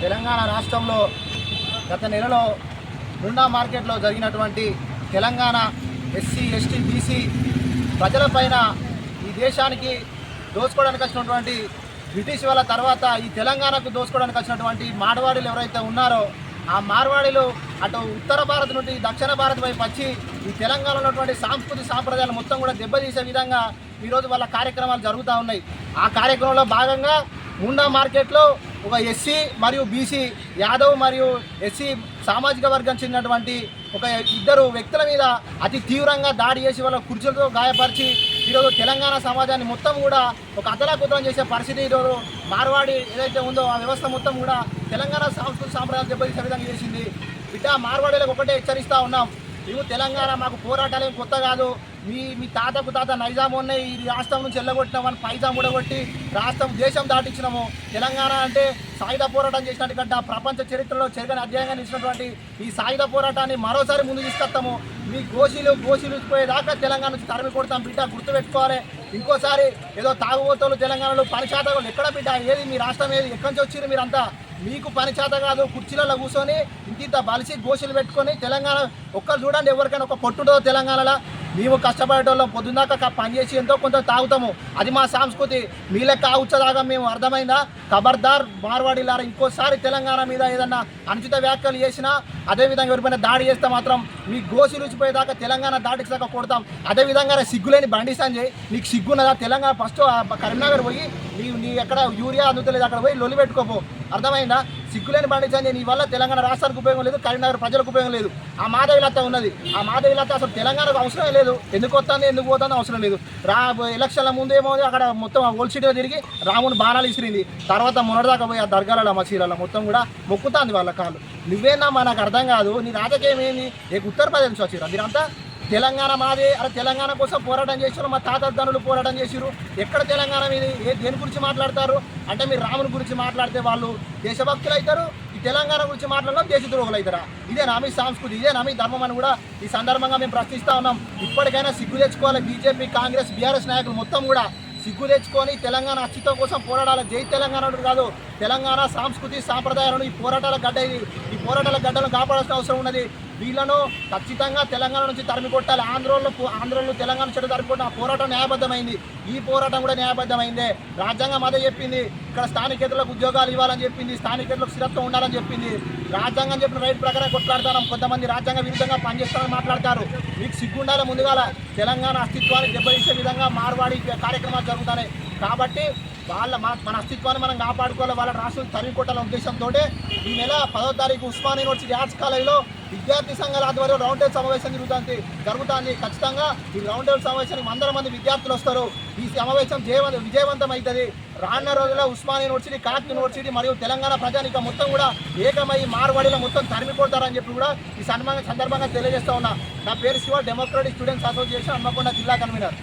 తెలంగాణ రాష్ట్రంలో గత నెలలో గుండా మార్కెట్లో జరిగినటువంటి తెలంగాణ ఎస్సీ ఎస్టీ బీసీ ప్రజలపైన ఈ దేశానికి దోచుకోవడానికి వచ్చినటువంటి బ్రిటిష్ వాళ్ళ తర్వాత ఈ తెలంగాణకు దోచుకోవడానికి వచ్చినటువంటి మార్వాడీలు ఎవరైతే ఉన్నారో ఆ మార్వాడీలు అటు ఉత్తర భారత్ నుండి దక్షిణ భారత్ వైపు వచ్చి ఈ తెలంగాణలో ఉన్నటువంటి సాంస్కృతిక సాంప్రదాయాలు మొత్తం కూడా దెబ్బతీసే విధంగా ఈరోజు వాళ్ళ కార్యక్రమాలు జరుగుతూ ఉన్నాయి. ఆ కార్యక్రమంలో భాగంగా ముండా మార్కెట్లో ఒక ఎస్సీ మరియు బీసీ యాదవ్ మరియు ఎస్సీ సామాజిక వర్గం చెందినటువంటి ఒక ఇద్దరు వ్యక్తుల మీద అతి తీవ్రంగా దాడి చేసి వాళ్ళ కుర్చీలతో గాయపరిచి ఈరోజు తెలంగాణ సమాజాన్ని మొత్తం కూడా ఒక అతలాకుతలం చేసే పరిస్థితి ఈరోజు మార్వాడి ఏదైతే ఉందో ఆ వ్యవస్థ మొత్తం కూడా తెలంగాణ సాంస్కృతిక సాంప్రదాయాలు దెబ్బతీసే విధంగా చేసింది. బిడ్డ మార్వాడీలకు ఒకటే హెచ్చరిస్తూ ఉన్నాం, మేము తెలంగాణ మాకు పోరాటాలు ఏం కొత్త కాదు. మీ తాతకు తాత నైజాం ఉన్నాయి, ఈ రాష్ట్రం నుంచి వెళ్ళగొట్టినామని పైజాం ఉడగొట్టి రాష్ట్రం దేశం దాటించినాము. తెలంగాణ అంటే సాయుధ పోరాటం చేసినట్టు గడ్డ ప్రపంచ చరిత్రలో చెరగని అధ్యాయంగా నిలిచినటువంటి ఈ సాయుధ పోరాటాన్ని మరోసారి ముందు తీసుకొస్తాము. మీ గోషీలు పోయేదాకా తెలంగాణ నుంచి తరిమి కొడతాం. బిడ్డ గుర్తుపెట్టుకోవాలి. ఇంకోసారి ఏదో తాగుబోతోళ్ళు తెలంగాణలో పనిచేతలు ఎక్కడ బిడ్డ ఏది మీ రాష్ట్రం ఏది ఎక్కడి నుంచి వచ్చారు మీరంతా? మీకు పని చేత కాదు, కుర్చీలలో కూర్చొని ఇంత బలిసి గోషులు పెట్టుకొని తెలంగాణ ఒక్కరు చూడండి, ఎవరికైనా ఒక పొట్టుడో తెలంగాణలో మేము కష్టపడేటోళ్ళం పొద్దున్నాక పని చేసి ఎంతో కొంత తాగుతాము. అది మా సంస్కృతి. మీ లెక్క ఉచ్చదాగా మేము అర్థమైందా? ఖబర్దార్ మార్వాడీలారా, ఇంకోసారి తెలంగాణ మీద ఏదన్నా అనుచిత వ్యాఖ్యలు చేసినా అదేవిధంగా ఎవరిపైన దాడి చేస్తే మాత్రం మీ గోసి రుచిపోయేదాకా తెలంగాణ దాటికి కొడతాం. అదేవిధంగా సిగ్గులేని బండి సంజయ్, నీకు సిగ్గున్నదా? తెలంగాణ ఫస్ట్ కరీంనగర్ పోయి నీ ఎక్కడ యూరియా అందుతలేదు అక్కడ పోయి లొల్లి పెట్టుకోపో. అర్థమైందా? సిగ్గులేని బండి సంజయ్, నీ వల్ల తెలంగాణ రాష్ట్రానికి ఉపయోగం లేదు, కరీంనగర్ ప్రజలకు ఉపయోగం లేదు. ఆ మాధవిలత ఉన్నది, ఆ మాధవిలత అసలు తెలంగాణకు అవసరం లేదు. ఎందుకు వస్తుంది ఎందుకు పోతుందో అవసరం లేదు. ఎలక్షన్ల ముందు ఏమో అక్కడ మొత్తం ఓల్సిటీగా తిరిగి రాముని బాణాలు ఇసిరింది. తర్వాత మొన్నటిదాకా పోయి ఆ దర్గాల మసీదులలో మొత్తం కూడా మొక్కుతుంది వాళ్ళ కాళ్ళు. నువ్వేనా మనకు అర్థం కాదు. నీ రాజకీయం ఏంది? ఉత్తరప్రదేశ్ నుంచి వచ్చిరా మీరంతా? తెలంగాణ మాది, అరే తెలంగాణ కోసం పోరాటం చేసారు, మా తాతద్దనులు పోరాటం చేసారు. ఎక్కడ తెలంగాణ మీద దేని గురించి మాట్లాడతారు అంటే మీరు రాముని గురించి మాట్లాడితే వాళ్ళు దేశభక్తులు అవుతారు, ఈ తెలంగాణ గురించి మాట్లాడడం దేశద్రోహులు అవుతారా? ఇదేనా మీ సంస్కృతి? ఇదేనా మీ ధర్మం అని కూడా ఈ సందర్భంగా మేము ప్రశ్నిస్తూ ఉన్నాం. ఇప్పటికైనా సిగ్గు తెచ్చుకోవాలి. బీజేపీ, కాంగ్రెస్, బీఆర్ఎస్ నాయకులు మొత్తం కూడా సిగ్గు తెచ్చుకొని తెలంగాణ అస్తిత్వం కోసం పోరాడాలి. జై తెలంగాణ కాదు, తెలంగాణ సాంస్కృతి సాంప్రదాయాలను ఈ పోరాటాల గడ్డ, ఈ పోరాటాల గడ్డలను కాపాడాల్సిన అవసరం ఉన్నది. వీళ్ళను ఖచ్చితంగా తెలంగాణ నుంచి తరిమి కొట్టాలి. ఆంధ్రలో తెలంగాణ చెడు తరిమి కొట్టిన ఆ పోరాటం న్యాయబద్ధమైంది. ఈ పోరాటం కూడా న్యాయబద్ధమైందే. రాజ్యాంగం అదే చెప్పింది, ఇక్కడ స్థానికేతలకు ఉద్యోగాలు ఇవ్వాలని చెప్పింది, స్థానికేతలకు స్థిరత్వం ఉండాలని చెప్పింది. రాజ్యాంగం చెప్పిన రైట్ ప్రకారం కొట్లాడతాం. కొంతమంది రాజ్యాంగ విరుద్ధంగా పనిచేస్తారని మాట్లాడతారు. మీకు సిగ్గుండాలి. ముందుగాల తెలంగాణ అస్తిత్వాన్ని దెబ్బతీసే విధంగా మార్వాడి కార్యక్రమాలు జరుగుతున్నాయి. కాబట్టి మన అస్తిత్వాన్ని మనం కాపాడుకోవాలి. వాళ్ళ రాష్ట్రం తరిమి కొట్టాలనే ఉద్దేశంతో ఈ నెల 10వ తారీఖు ఉస్మానియా యూనివర్సిటీ ఆర్ట్స్ కాలేజీలో విద్యార్థి సంఘాల ఆధ్వర్యంలో రౌండ్ టేబుల్ సమావేశం జరుగుతుంది. ఖచ్చితంగా ఈ రౌండ్ టేబుల్ సమావేశానికి 100 మంది విద్యార్థులు వస్తారు. ఈ సమావేశం విజయవంతం అవుతుంది. రానున్న రోజుల్లో ఉస్మానియా యూనివర్సిటీ, కాక్ యూనివర్సిటీ మరియు తెలంగాణ ప్రజానిక మొత్తం కూడా ఏకమై మార్వాడీలో మొత్తం తరిమి కొడతారని చెప్పి కూడా ఈ సందర్భంగా తెలియజేస్తా ఉన్నా. నా పేరు Shiva, democratic students association Hanamkonda జిల్లా కన్వీనర్.